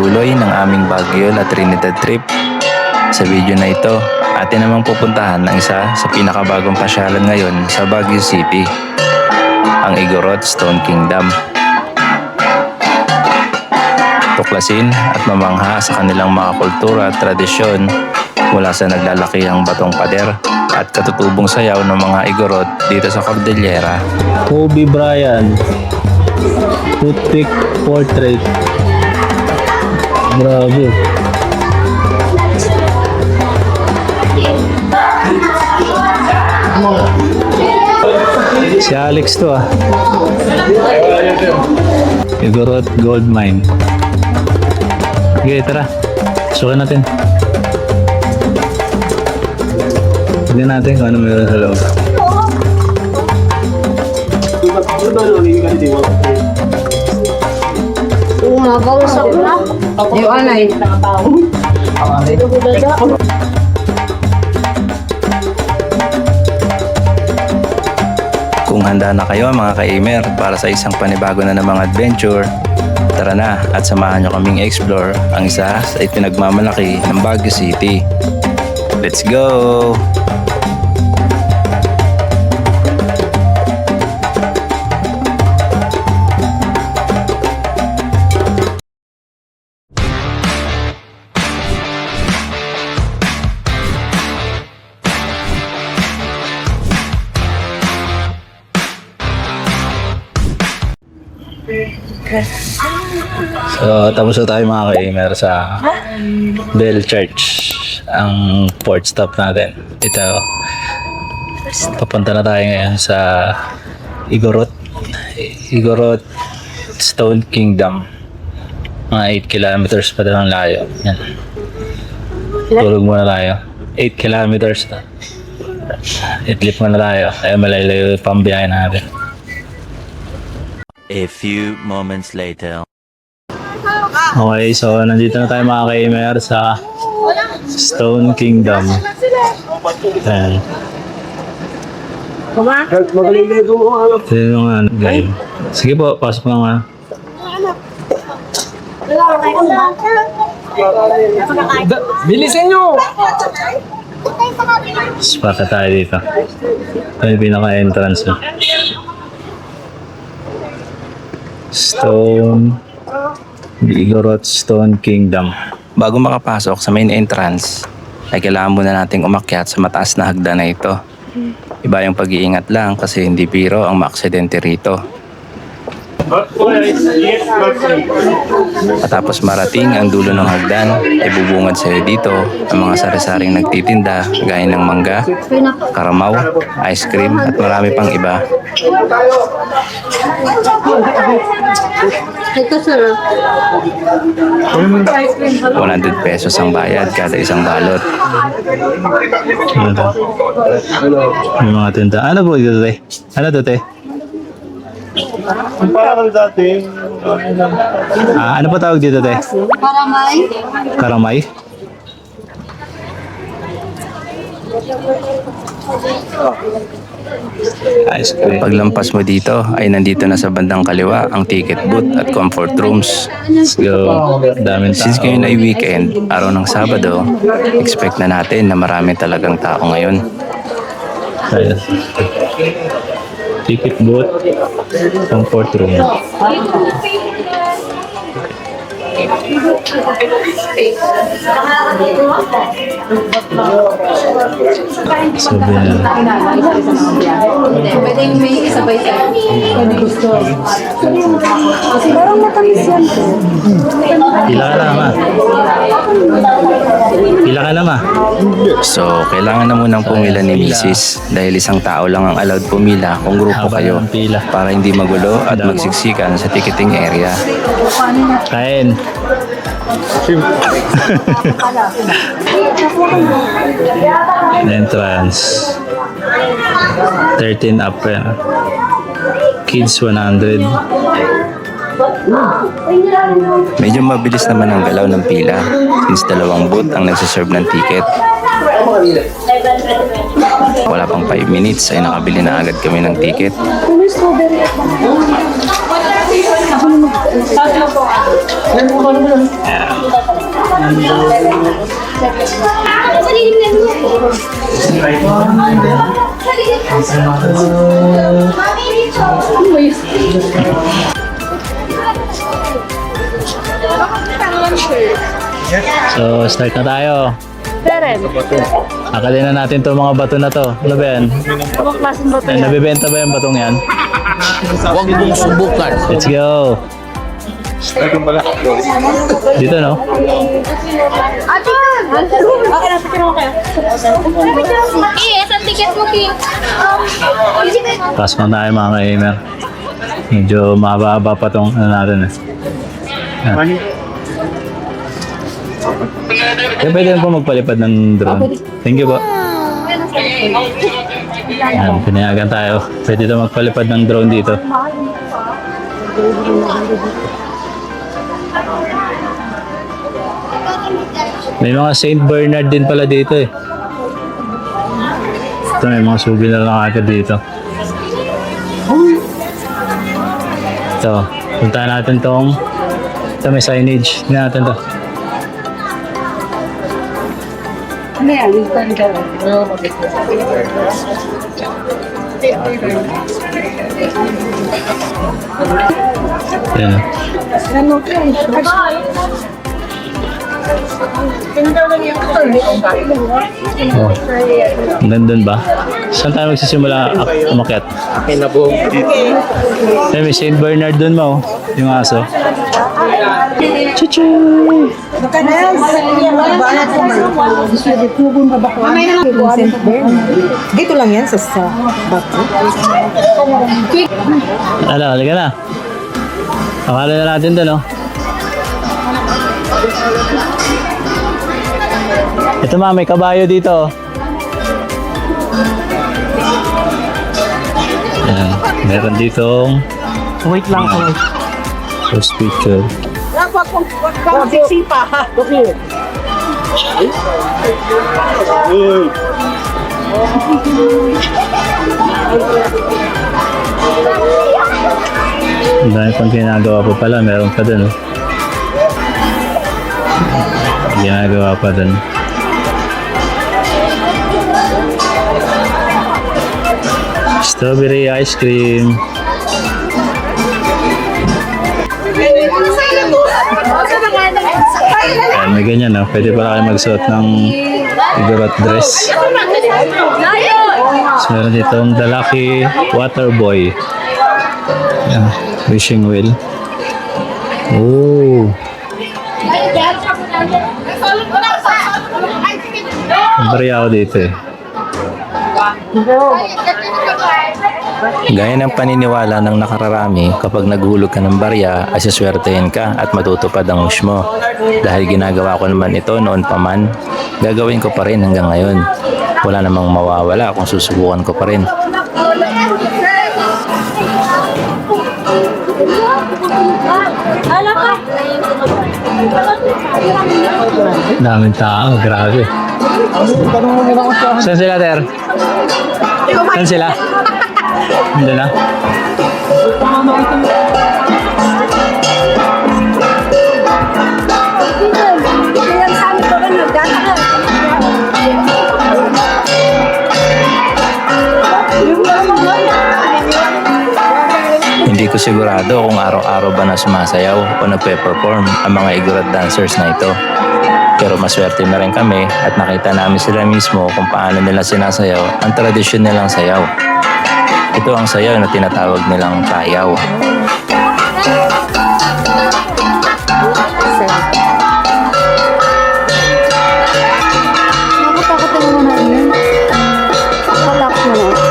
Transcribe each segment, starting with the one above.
pagpapatuloy ng aming Baguio La Trinidad trip. Sa video na ito, atin namang pupuntahan ang isa sa pinakabagong pasyalan ngayon sa Baguio City, ang Igorot Stone Kingdom. Tuklasin at mamangha sa kanilang mga kultura at tradisyon mula sa naglalakihang batong pader at katutubong sayaw ng mga Igorot dito sa Cordillera. Kobe Bryant Toothpick Portrait. Grabe. Si Alex to ah. Igorot Gold Mine. Okay, tara. Sukan natin. Tignan natin kung ano meron sa loob. Umagawasak na. Yung anay. Kung handa na kayo mga ka-Aimer para sa isang panibago na namang adventure, tara na at samahan nyo kaming explore ang isa sa ipinagmamalaki ng Baguio City. Let's go! So, tapos na tayo mga ka-Aimer sa Bell Church, ang port stop natin. Ito, papunta na tayo ngayon sa Igorot Stone Kingdom. Mga 8 kilometers pa daw ang layo. Yan. Tulog muna tayo. 8 kilometers na. Itlip muna tayo. Kaya malalayo yung pambiyahe natin. A few moments later. Okay, so nandito na tayo mga ka-Aimer sa Stone Kingdom. Ayan. Ito yung ano, guide. Sige po, pasok lang ha. Bilisin nyo! Spot na tayo dito. Ito yung pinaka-entrance na. Igorot Stone Kingdom. Bago makapasok sa main entrance, ay kailangan muna nating umakyat sa mataas na hagdan na ito. Iba yung pag-iingat lang kasi hindi biro ang maaksidente rito. Matapos marating ang dulo ng hagdan, ay bubungad sa'yo dito ang mga sari-saring nagtitinda gaya ng mangga, karamaw, ice cream at marami pang iba. Ito sir. 100 pesos ang bayad kada isang balot. May mga tinta. Ano po dito, te? Ano to, te? Parang dati, Ano pa tawag dito, te? Paramay. Karamay? Ice cream. Paglampas mo dito ay nandito na sa bandang kaliwa ang ticket booth at comfort rooms. Let's go. Daming tao. Since ngayon ay weekend, araw ng Sabado, expect na natin na marami talagang tao ngayon. Ayun. Ticket booth, comfort room. Sabi na. Pwedeng may isabay tayo. Pwede gusto. Parang matamis yan. Pila ka na, ma. Pila ka na, ma. So, kailangan na munang pumila ni Mrs. dahil isang tao lang ang allowed pumila kung grupo Haba kayo ng pila. para hindi magulo at magsiksikan sa ticketing area. Kain. Entrance. 13 up yan. Kids 100. Medyo mabilis naman ang galaw ng pila since dalawang booth ang nagsaserve ng ticket. Wala pang 5 minutes ay nakabili na agad kami ng ticket. Ano strawberry at banana? So, start na tayo. Akalin na natin itong mga bato na to. Ano ba yan? Nabibenta ba yung batong yan? Huwag mong subukan. Let's go. Dito, no? Isang ticket mo, King. Pass mo tayo mga ka-gamer. Medyo mahaba-haba pa itong ano natin eh. Yan. Kaya pwede lang po magpalipad ng drone. Thank you po. Yan, pinayagan tayo. Pwede ito magpalipad ng drone dito. May mga Saint Bernard din pala dito eh. Ito may mga souvenir lang agad dito. Ito, puntahan natin tong ito may signage. Tingnan natin to. Ayan. Oh. Nandun ba? Saan tayo magsisimula umakyat? May Saint Bernard dun mo, yung aso. Chuchu! Dito lang yan sa bato. Ano, halika na. Akala na natin dun, no? Ito ma, may kabayo dito. Ayan, meron ditong Wait lang ko. first picture. Wag pa. Ang dami pang ginagawa pa pala, meron pa dun. Oh. Ginagawa pa dun. Strawberry ice cream. Ayan, may ganyan, no? Pwede pala kayo magsuot ng igorot dress. So, meron ditong The Lucky Water Boy. Ayan, wishing wheel. Oh, bariya ako dito eh. Gaya ng paniniwala ng nakararami, kapag naghulog ka ng barya, ay saswertehin ka at matutupad ang wish mo. Dahil ginagawa ko naman ito noon pa man, gagawin ko pa rin hanggang ngayon. Wala namang mawawala kung susubukan ko pa rin. Daming tao, grabe. Saan sila, Ter? Saan sila? Hindi na. Hindi ko sigurado kung araw-araw ba na sumasayaw o nagpe-perform ang mga Igorot dancers na ito. Pero maswerte na rin kami at nakita namin sila mismo kung paano nila sinasayaw ang tradisyon nilang sayaw. Ito ang sayaw na tinatawag nilang tayaw. Nakakatakot mo na yun. Kalak mo na.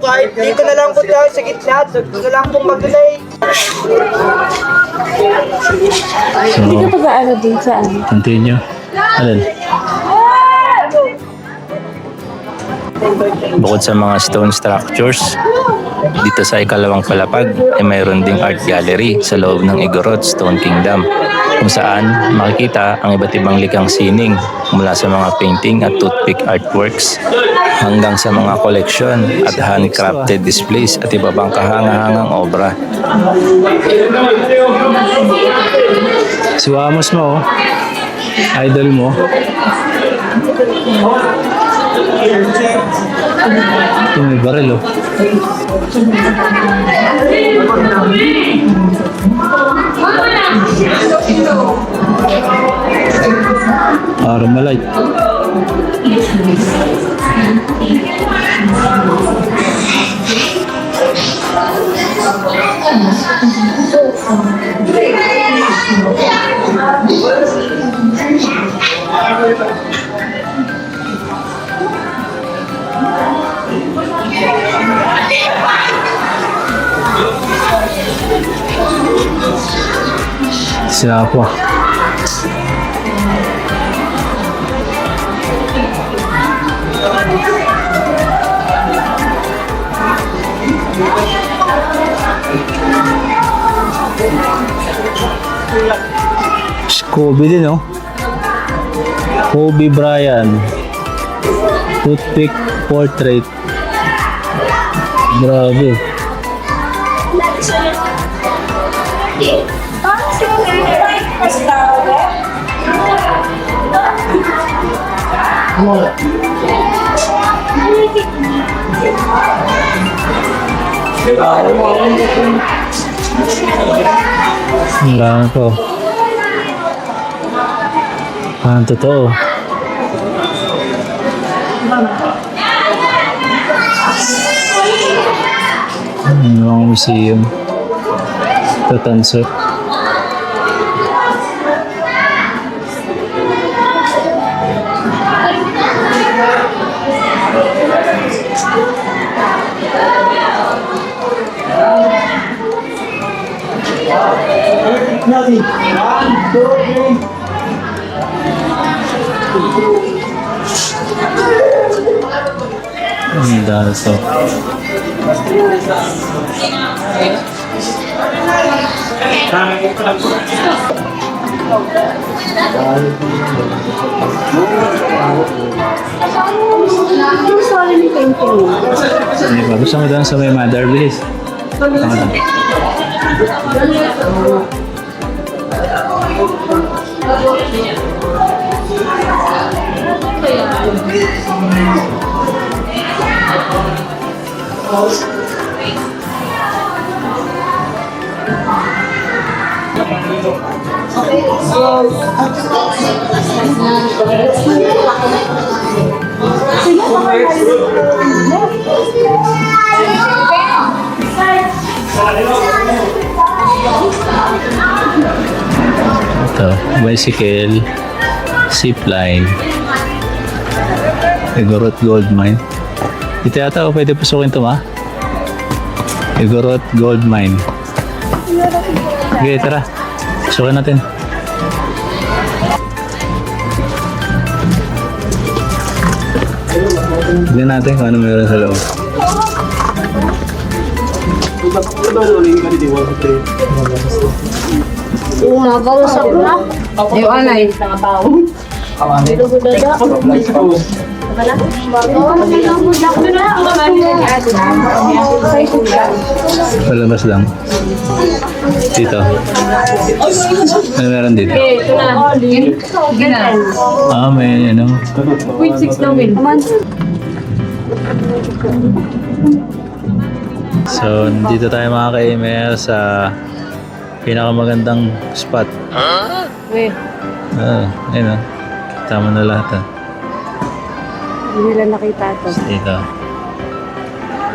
kahit dito na lang po tayo sa gitna. Dito na lang pong mag-delay. Hindi ka So, pag-aano din sa ano? continue. Alin? Bukod sa mga stone structures, dito sa ikalawang palapag ay mayroon ding art gallery sa loob ng Igorot Stone Kingdom kung saan makikita ang iba't ibang likhang sining mula sa mga painting at toothpick artworks hanggang sa mga koleksyon at handcrafted displays at iba pang kahangahangang obra. Si Wamos mo, oh. Idol mo. Ito may baril, oh. Armalite. Sila po. Kobe din, oh. Kobe Bryant. Toothpick portrait. Grabe. Ang dami po. Ang totoo. Ang museum. Tatanso. Ang dami to. Yung sorry ni painting mo. Hindi ba? Gusto mo doon sa may mother, bilis. Tama doon. Ito, bicycle, zipline, Igorot Gold Mine. Ito yata o pwede pasukin ito, ma? Igorot Gold Mine. Okay, tara. Pasukin natin. Tignan natin kung ano meron sa loob. Umagausap na. Yung anay. Palabas lang. Dito. Ano meron dito? Ito na. Ganun. Ah, may ano. 0.6 na win. So, dito tayo mga ka-email sa pinakamagandang spot. Wait. Ayun o. Tama na lahat ah. Hindi nila nakita ito. Dito.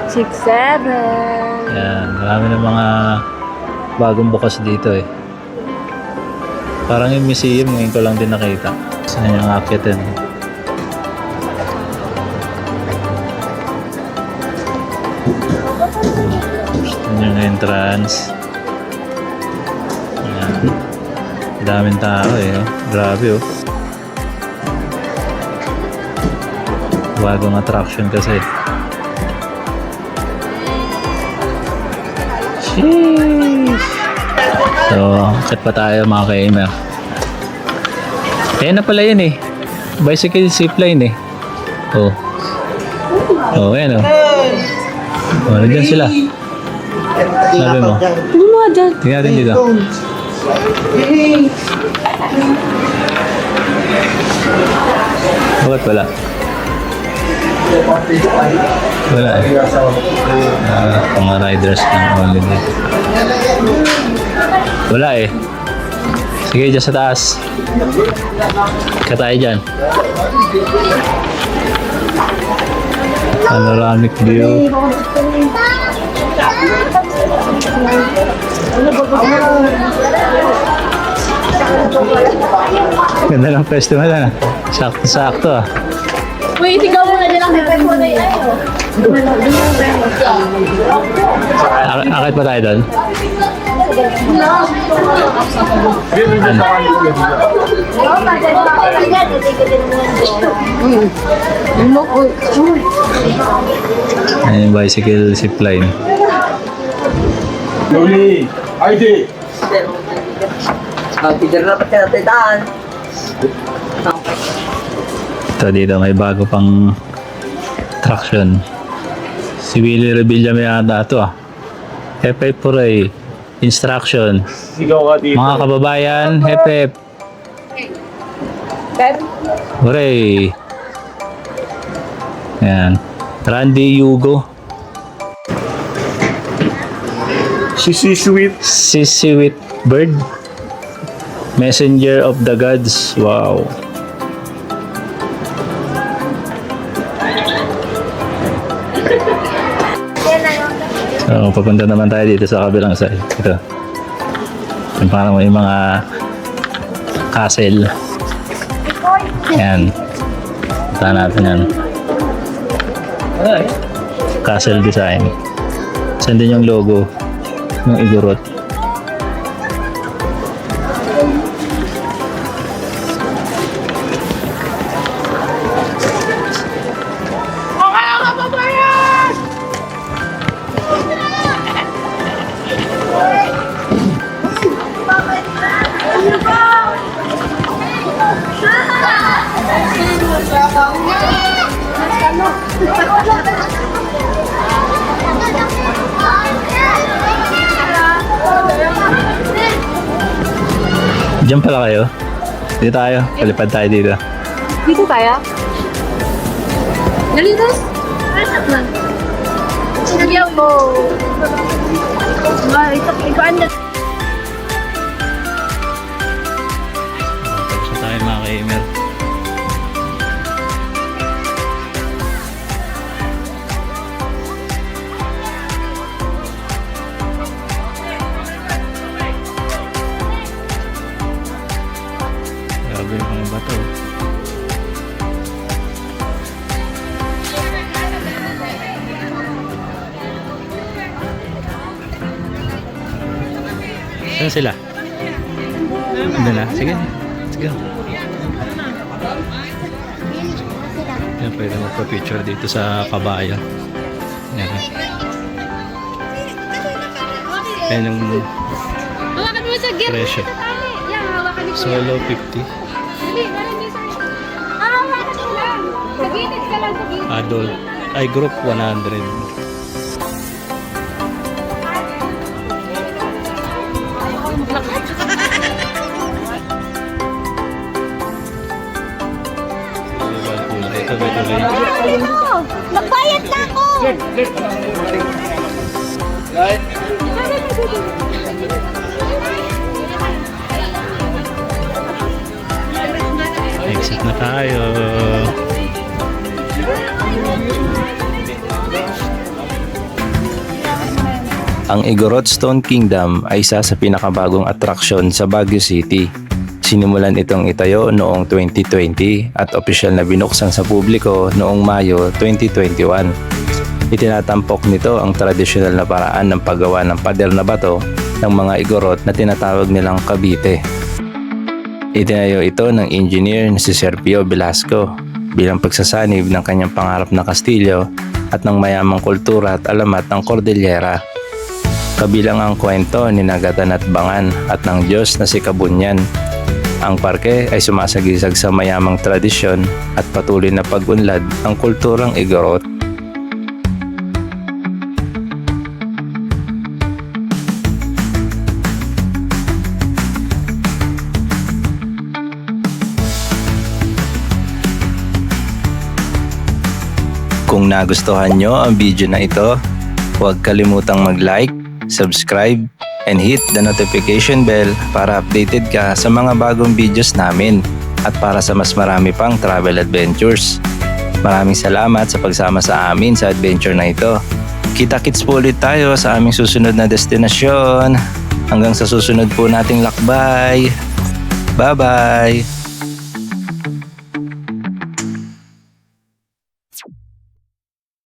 6, 7. Yan. Marami ng mga bagong bukas dito eh. Parang yung museum, ngayon ko lang din nakita. Saan yung akitin? Ito yung entrance. Ayan. Daming tao eh. Oh. Grabe oh. Bagong attraction kasi. Sheesh! So, akit pa tayo mga ka-aimer. Ayan na pala yun eh. Bicycle zipline eh. Oh. Oh, ayan oh. Oh, nandiyan sila. Sabi mo. Ano mo dyan? Tingnan natin dito. Bakit wala? Wala eh. Mga riders ng only dito. Wala eh. Sige, dyan sa taas. Katay dyan. Panoramic view. Ganda ng festival na. Sakto-sakto ah. Wait, ikaw muna dyan ang hipay mo na yun. Akit pa tayo doon? Ayan yung bicycle zipline. Luli, ID. Pidar na pati natin daan. Ito dito may bago pang attraction. Si Willie Revilla may ata ito ah. Hep Puray. Instruction. Sigaw ka dito. Mga kababayan, hep. Hooray! Ayan. Randy Yugo. Sisi Sweet. Sisiwit Bird. Messenger of the Gods. Wow. So, papunta naman tayo dito sa kabilang side. Ito. Yung parang may mga castle. Ayan. Punta natin yan. Castle design. Saan din yung logo ng Igorot. Diyan pala kayo. Dito tayo. Palipad tayo dito. Dito tayo? Nalitas? Anak na. Sinagyaw mo. Ikaw anda. Tapos na tayo mga ka-aimer. Grabe yung mga bato. Saan sila? Andun na? Sige. Let's go. Yan, pwede magpa-picture dito sa kabayo. Yan. Yan yung Hawakan mo sa gear. presyo. Yan, hawakan mo. Solo 50. Dali, narinig sa hawakan mo lang. Sa gilid ka lang, sa gilid. Adult. Ay, group 100. Ito, tuloy. Magbayad na ako! Exit na tayo. Ang Igorot Stone Kingdom ay isa sa pinakabagong atraksyon sa Baguio City. Sinimulan itong itayo noong 2020 at opisyal na binuksan sa publiko noong Mayo 2021. Itinatampok nito ang tradisyonal na paraan ng paggawa ng pader na bato ng mga igorot na tinatawag nilang kabite. Itinayo ito ng engineer na si Sergio Velasco bilang pagsasanib ng kanyang pangarap na kastilyo at ng mayamang kultura at alamat ng Cordillera. Kabilang ang kwento ni Nagatan at Bangan at ng Diyos na si Kabunyan. Ang parke ay sumasagisag sa mayamang tradisyon at patuloy na pag-unlad ng kulturang igorot. Kung nagustuhan nyo ang video na ito, huwag kalimutang mag-like, subscribe, and hit the notification bell para updated ka sa mga bagong videos namin at para sa mas marami pang travel adventures. Maraming salamat sa pagsama sa amin sa adventure na ito. Kita-kits po ulit tayo sa aming susunod na destinasyon. Hanggang sa susunod po nating lakbay. Bye-bye!